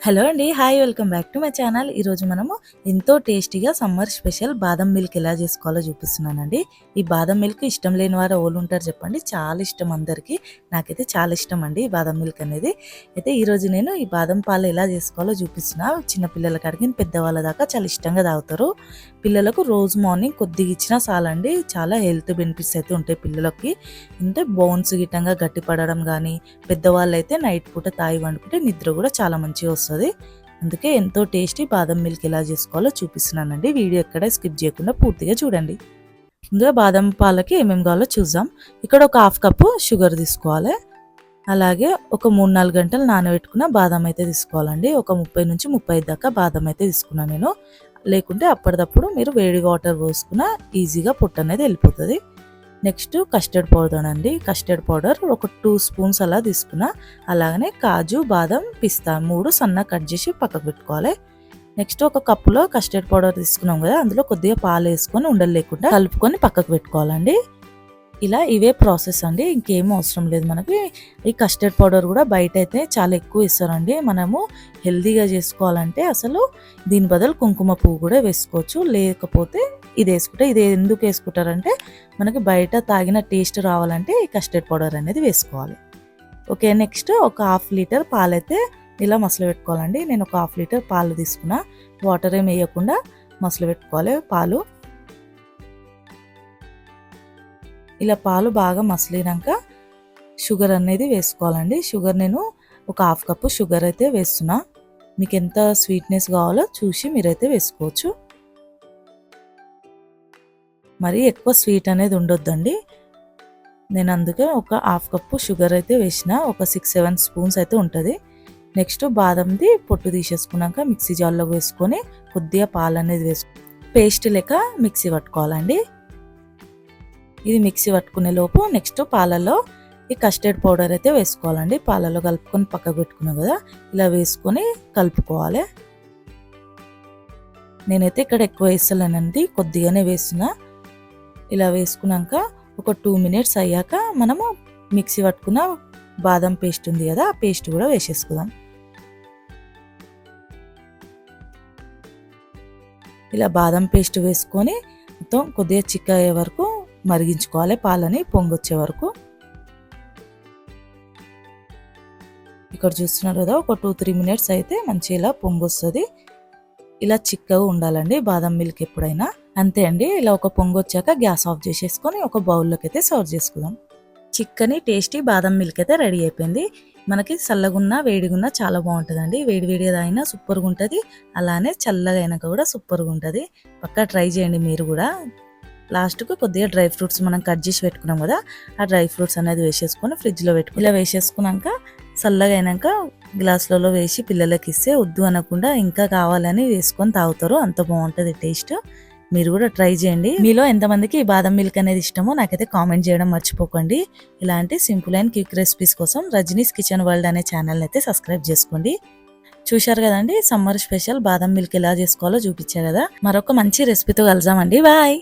Hello అండి. Hi welcome back to my channel. ఈరోజు మనము ఎంతో టేస్టీగా సమ్మర్ స్పెషల్ బాదం మిల్క్ ఎలా చేసుకోవాలో చూపిస్తున్నానండి. ఈ బాదం మిల్క్ ఇష్టం లేని వారు ఎవరు ఉంటారు చెప్పండి. చాలా ఇష్టం అందరికీ. నాకైతే చాలా ఇష్టం అండి ఈ బాదం మిల్క్ అనేది. అయితే ఈరోజు నేను ఈ బాదం పాలు ఎలా చేసుకోవాలో చూపిస్తున్నా. చిన్నపిల్లలకి అడిగిన పెద్దవాళ్ళ దాకా చాలా ఇష్టంగా తాగుతారు. పిల్లలకు రోజు మార్నింగ్ కొద్దిగా ఇచ్చినా చాలండి. చాలా హెల్త్ బెనిఫిట్స్ అయితే ఉంటాయి పిల్లలకి. అంటే బోన్స్ గిట్టంగా గట్టిపడడం కానీ, పెద్దవాళ్ళు అయితే నైట్ పూట తాగి వండుకుంటే నిద్ర కూడా చాలా మంచిగా వస్తుంది. అందుకే ఎంతో టేస్టీ బాదం మిల్క్ ఎలా చేసుకోవాలో చూపిస్తున్నానండి. వీడియో ఎక్కడ స్కిప్ చేయకుండా పూర్తిగా చూడండి. ముందుగా బాదం పాలకి ఏమేమి కావాలో చూద్దాం. ఇక్కడ ఒక హాఫ్ కప్పు షుగర్ తీసుకోవాలి. అలాగే ఒక 3-4 గంటలు నానబెట్టుకున్న బాదం అయితే తీసుకోవాలండి. ఒక 30 నుంచి 35 దాకా బాదం అయితే తీసుకున్నాను నేను. లేకుంటే అప్పటిదప్పుడు మీరు వేడి వాటర్ పోసుకున్న ఈజీగా పొట్టు అనేది వెళ్ళిపోతుంది. నెక్స్ట్ కస్టర్డ్ పౌడర్ అండి. కస్టర్డ్ పౌడర్ ఒక 2 స్పూన్స్ అలా తీసుకున్నా. అలాగనే కాజు, బాదం, పిస్తా 3 సన్నగా కట్ చేసి పక్కకు పెట్టుకోవాలి. నెక్స్ట్ ఒక కప్పులో కస్టర్డ్ పౌడర్ తీసుకున్నాం కదా, అందులో కొద్దిగా పాలు వేసుకొని ఉండలు లేకుండా కలుపుకొని పక్కకు పెట్టుకోవాలండి. ఇలా ఇవే ప్రాసెస్ అండి, ఇంకేం అవసరం లేదు మనకి. ఈ కస్టర్డ్ పౌడర్ కూడా బయట అయితే చాలా ఎక్కువ ఇస్తారండి. మనము హెల్తీగా చేసుకోవాలంటే అసలు దీని బదులు కుంకుమ పువ్వు కూడా వేసుకోవచ్చు. లేకపోతే ఇది వేసుకుంటే, ఇది ఎందుకు వేసుకుంటారంటే మనకి బయట తాగిన టేస్ట్ రావాలంటే ఈ కస్టర్డ్ పౌడర్ అనేది వేసుకోవాలి. ఓకే, నెక్స్ట్ ఒక 1/2 లీటర్ పాలైతే ఇలా మసలు పెట్టుకోవాలండి. నేను ఒక 1/2 లీటర్ పాలు తీసుకున్నా. వాటర్ ఏం వేయకుండా మసలు పెట్టుకోవాలి పాలు. ఇలా పాలు బాగా మసలినాక షుగర్ అనేది వేసుకోవాలండి. షుగర్ నేను ఒక 1/2 కప్పు షుగర్ అయితే వేస్తున్నా. మీకు ఎంత స్వీట్నెస్ కావాలో చూసి మీరైతే వేసుకోవచ్చు. మరి ఎక్కువ స్వీట్ అనేది ఉండొద్దండి. నేను అందుకే ఒక 1/2 కప్పు షుగర్ అయితే వేసిన. ఒక 6-7 స్పూన్స్ అయితే ఉంటుంది. నెక్స్ట్ బాదంది పొట్టు తీసేసుకున్నాక మిక్సీ జార్లో వేసుకొని కొద్దిగా పాలు అనేది వేసుకొని పేస్ట్ లెక్క మిక్సీ పట్టుకోవాలండి. ఇది మిక్సీ పట్టుకునే లోపు నెక్స్ట్ పాలలో ఈ కస్టర్డ్ పౌడర్ అయితే వేసుకోవాలండి. పాలలో కలుపుకొని పక్కకు పెట్టుకున్నాం కదా, ఇలా వేసుకొని కలుపుకోవాలి. నేనైతే ఇక్కడ ఎక్కువ వేస్తలేనండి, కొద్దిగానే వేస్తున్నా. ఇలా వేసుకున్నాక ఒక 2 మినిట్స్ అయ్యాక మనము మిక్సీ పట్టుకున్న బాదం పేస్ట్ ఉంది కదా, ఆ పేస్ట్ కూడా వేసేసుకుందాం. ఇలా బాదం పేస్ట్ వేసుకొని మొత్తం కొద్దిగా చిక్క అయ్యే వరకు మరిగించుకోవాలి. పాలని పొంగొచ్చే వరకు. ఇక్కడ చూస్తున్నారు కదా, ఒక 2-3 మినిట్స్ అయితే మంచిగా ఇలా పొంగొస్తుంది. ఇలా చిక్కగా ఉండాలండి బాదం మిల్క్ ఎప్పుడైనా. అంతే అండి. ఇలా ఒక పొంగొచ్చాక గ్యాస్ ఆఫ్ చేసేసుకొని ఒక బౌల్లోకి అయితే సర్వ్ చేసుకుందాం. చిక్కని టేస్టీ బాదం మిల్క్ అయితే రెడీ అయిపోయింది. మనకి చల్లగున్నా వేడిగున్నా చాలా బాగుంటుందండి. వేడివేడిగా తాగినా సూపర్గా ఉంటుంది. అలానే చల్లగా అయినాక కూడా సూపర్గా ఉంటుంది. పక్కా ట్రై చేయండి మీరు కూడా. లాస్ట్కు కొద్దిగా డ్రై ఫ్రూట్స్ మనం కట్ చేసి పెట్టుకున్నాం కదా, ఆ డ్రై ఫ్రూట్స్ అనేది వేసేసుకొని ఫ్రిడ్జ్లో పెట్టుకుని ఇలా వేసేసుకున్నాక చల్లగా అయినాక గ్లాసులలో వేసి పిల్లలకి ఇస్తే వద్దు అనకుండా ఇంకా కావాలని వేసుకొని తాగుతారు. అంత బాగుంటుంది టేస్ట్. మీరు కూడా ట్రై చేయండి. మీలో ఎంతమందికి ఈ బాదం మిల్క్ అనేది ఇష్టమో నాకైతే కామెంట్ చేయడం మర్చిపోకండి. ఇలాంటి సింపుల్ అండ్ క్విక్ రెసిపీస్ కోసం రజనీస్ కిచెన్ వరల్డ్ అనే ఛానల్ అయితే సబ్స్క్రైబ్ చేసుకోండి. చూశారు కదండి, సమ్మర్ స్పెషల్ బాదం మిల్క్ ఎలా చేసుకోవాలో చూపించారు కదా. మరొక మంచి రెసిపీతో కలుద్దామండి. బాయ్.